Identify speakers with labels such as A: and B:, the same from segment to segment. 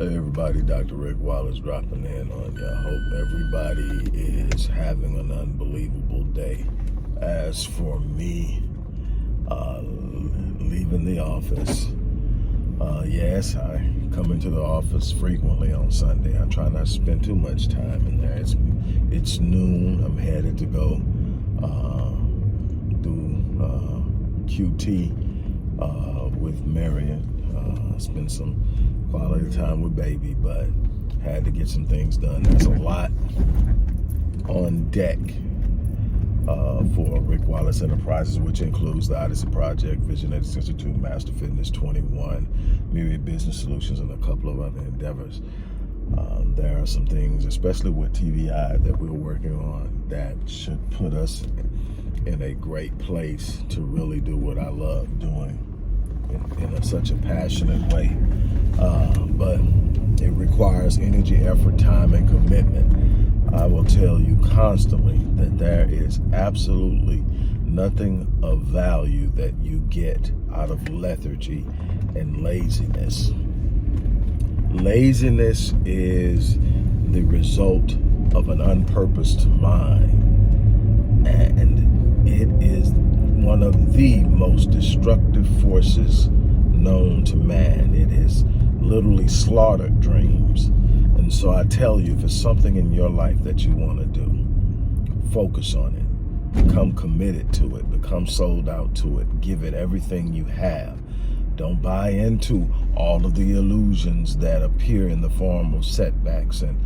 A: Hey everybody, Dr. Rick Wallace dropping in on you. I hope everybody is having an unbelievable day. As for me, leaving the office, yes, I come into the office frequently on Sunday. I try not to spend too much time in there. It's noon. I'm headed to go do QT with Marion. Spend some quality time with baby, but had to get some things done. There's a lot on deck for Rick Wallace Enterprises, which includes the Odyssey Project, Visionetics Institute, Master Fitness 21, Myriad Business Solutions, and a couple of other endeavors. There are some things, especially with TVI, that we're working on that should put us in a great place to really do what I love doing in such a passionate way. But it requires energy, effort, time, and commitment. I will tell you constantly that there is absolutely nothing of value that you get out of lethargy and laziness. Laziness is the result of an unpurposed mind, and it is one of the most destructive forces known to man. It has literally slaughtered dreams. And so I tell you, if it's something in your life that you want to do, focus on it. Become committed to it. Become sold out to it. Give it everything you have. Don't buy into all of the illusions that appear in the form of setbacks and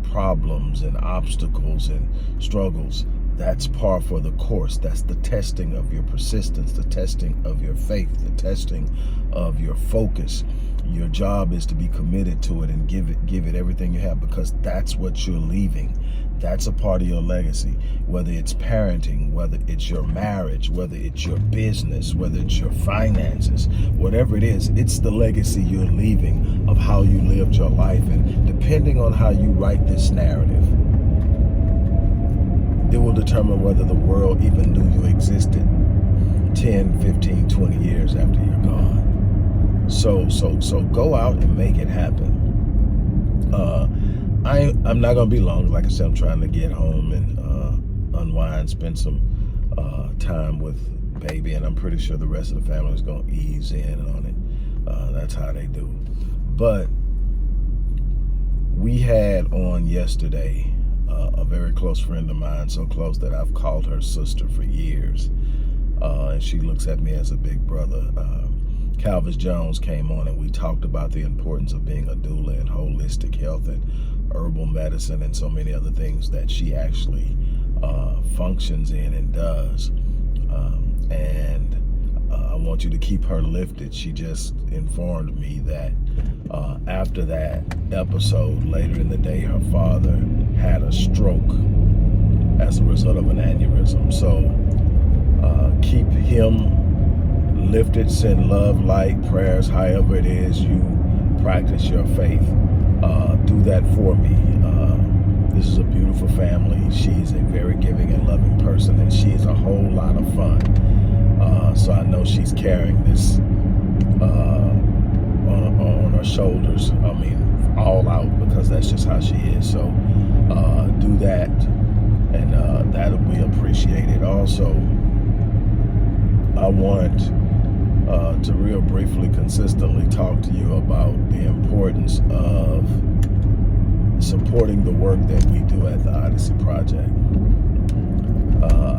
A: problems and obstacles and struggles. That's par for the course. That's the testing of your persistence, the testing of your faith, the testing of your focus. Your job is to be committed to it and give it everything you have, because that's what you're leaving. That's a part of your legacy, whether it's parenting, whether it's your marriage, whether it's your business, whether it's your finances, whatever it is, it's the legacy you're leaving of how you lived your life. And depending on how you write this narrative, it will determine whether the world even knew you existed 10, 15, 20 years after you're gone. So go out and make it happen. I'm not going to be long. Like I said, I'm trying to get home and unwind, spend some time with baby, and I'm pretty sure the rest of the family is going to ease in on it. That's how they do. But we had on yesterday a very close friend of mine, so close that I've called her sister for years, and she looks at me as a big brother. Calvis Jones came on, and we talked about the importance of being a doula and holistic health and herbal medicine and so many other things that she actually functions in and does. I want you to keep her lifted. She just informed me that after that episode, later in the day, her father had a stroke as a result of an aneurysm. So keep him lifted, send love, light, prayers, however it is you practice your faith. Do that for me. This is a beautiful family. She's a very giving and loving person, and she is a whole lot of fun. So I know she's carrying this on her shoulders. I mean, all out, because that's just how she is. So do that, and that'll be appreciated. Also, I want to real briefly, consistently talk to you about the importance of supporting the work that we do at the Odyssey Project.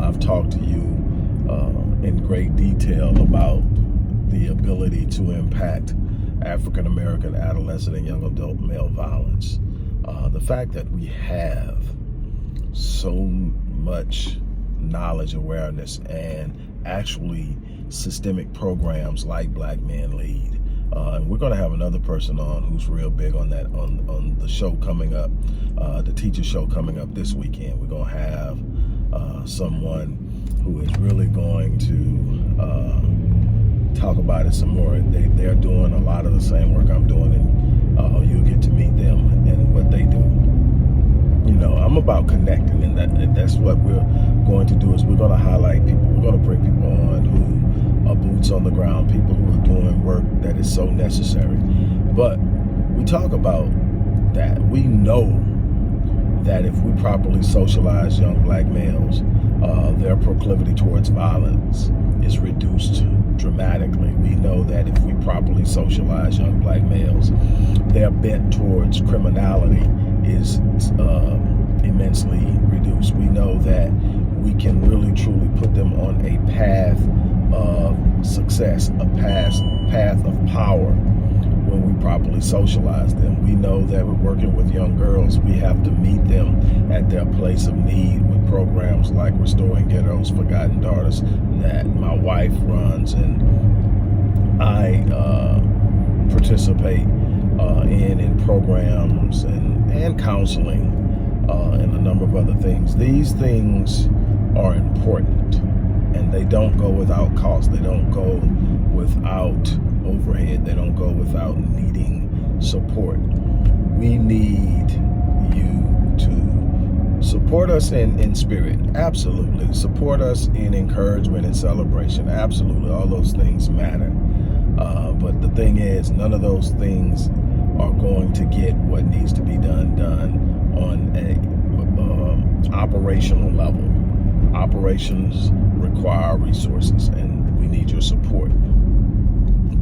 A: I've talked to you in great detail about the ability to impact African American adolescent and young adult male violence. The fact that we have so much knowledge, awareness, and actually systemic programs like Black Men Lead. And we're going to have another person on who's real big on that on the show coming up, the teacher show coming up this weekend. We're going to have someone who is really going to talk about it some more. They're doing a lot of the same work I'm doing, and you'll get to meet them and what they do. You know, I'm about connecting, and that's what we're going to do. Is we're going to highlight people. We're going to bring people on who are boots on the ground, people who are doing work that is so necessary. But we talk about that. We know that if we properly socialize young black males, their proclivity towards violence is reduced dramatically. We know that if we properly socialize young black males, their bent towards criminality is immensely reduced. We know that we can really truly put them on a path of success, a path of power when we properly socialize them. We know that we're working with young girls. We have to meet them at their place of need with programs like Restoring Ghetto's Forgotten Daughters that my wife runs and I participate in programs and counseling and a number of other things. These things are important, and they don't go without cost. They don't go without overhead. They don't go without needing support. We need you to support us in spirit. Absolutely. Support us in encouragement and celebration. Absolutely. All those things matter. But the thing is, none of those things are going to get what needs to be done on a operational level. Operations require resources, and we need your support.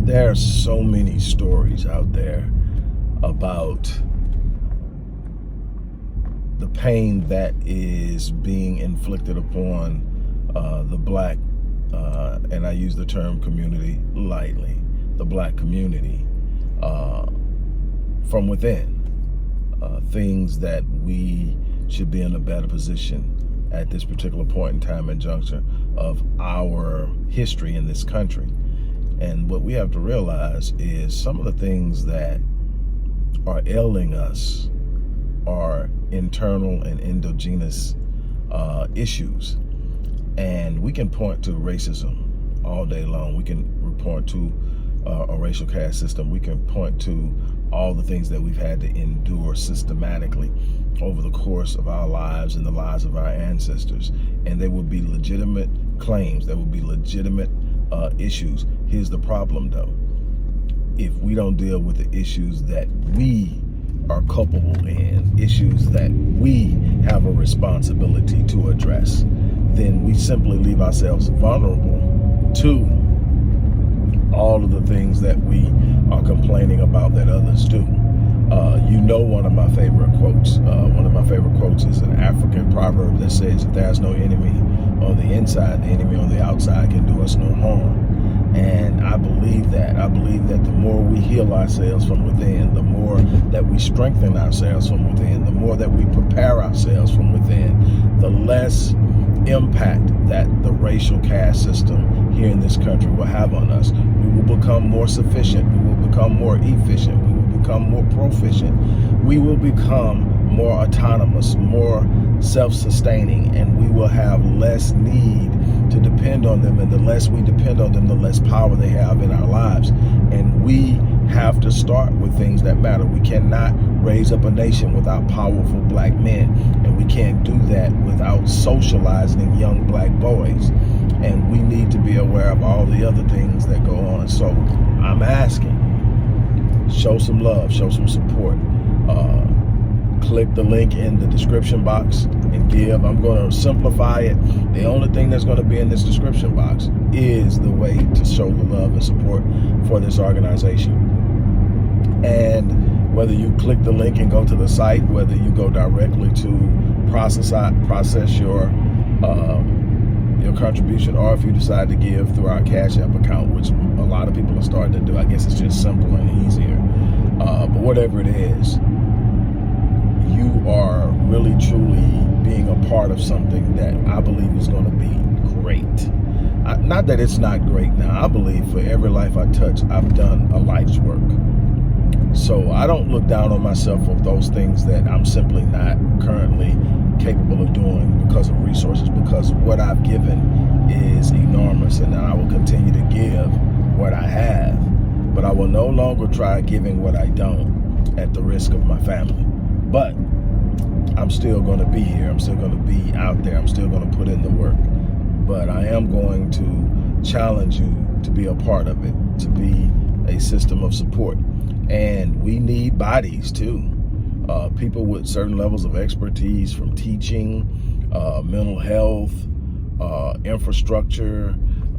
A: There are so many stories out there about the pain that is being inflicted upon the black, and I use the term community lightly, the black community from within. Things that we should be in a better position at this particular point in time and juncture of our history in this country. And what we have to realize is some of the things that are ailing us are internal and endogenous issues. And we can point to racism all day long. We can point to a racial caste system. We can point to all the things that we've had to endure systematically over the course of our lives and the lives of our ancestors. And there will be legitimate claims. There will be legitimate issues. Here's the problem, though. If we don't deal with the issues that we are culpable in, issues that we have a responsibility to address, then we simply leave ourselves vulnerable to all of the things that we are complaining about that others do. One of my favorite quotes. One of my favorite quotes is an African proverb that says, if there's no enemy on the inside, the enemy on the outside can do us no harm. And I believe that. I believe that the more we heal ourselves from within, the more that we strengthen ourselves from within, the more that we prepare ourselves from within, the less impact that the racial caste system here in this country will have on us. We will become more sufficient. We will become more efficient. We will become more proficient. We will become more autonomous, more self-sustaining, and we will have less need to depend on them. And the less we depend on them, the less power they have in our lives. And we have to start with things that matter. We cannot raise up a nation without powerful black men, and we can't do that without socializing young black boys. And we need to be aware of all the other things that go on. So I'm asking, show some love, show some support. Click the link in the description box and give. I'm going to simplify it. The only thing that's going to be in this description box is the way to show the love and support for this organization. And whether you click the link and go to the site, whether you go directly to process your contribution, or if you decide to give through our Cash App account, which a lot of people are starting to do. I guess it's just simple and easier. But whatever it is, you are really truly being a part of something that I believe is going to be great. Not that it's not great now. I believe for every life I touch, I've done a life's work. So I don't look down on myself for those things that I'm simply not currently capable of doing because of resources, because what I've given is enormous, and I will continue to give what I have. But I will no longer try giving what I don't at the risk of my family. But I'm still going to be here. I'm still going to be out there. I'm still going to put in the work. But I am going to challenge you to be a part of it, to be a system of support. And we need bodies too. People with certain levels of expertise from teaching, mental health, infrastructure,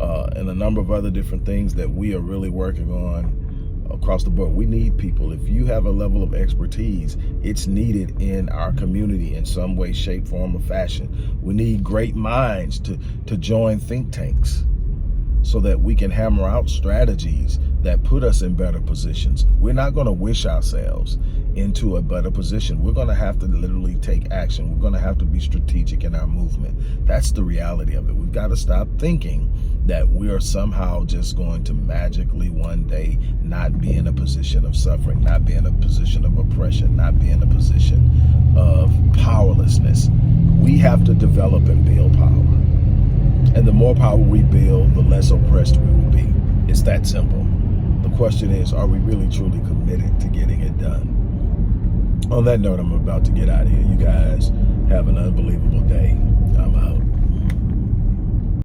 A: and a number of other different things that we are really working on across the board. We need people. If you have a level of expertise, it's needed in our community in some way, shape, form, or fashion. We need great minds to join think tanks so that we can hammer out strategies that put us in better positions. We're not going to wish ourselves into a better position. We're going to have to literally take action. We're going to have to be strategic in our movement. That's the reality of it. We've got to stop thinking that we are somehow just going to magically one day not be in a position of suffering, not be in a position of oppression, not be in a position of powerlessness. We have to develop and build power. And the more power we build, the less oppressed we will be. It's that simple. The question is, are we really truly committed to getting it done? On that note, I'm about to get out of here. You guys have an unbelievable day.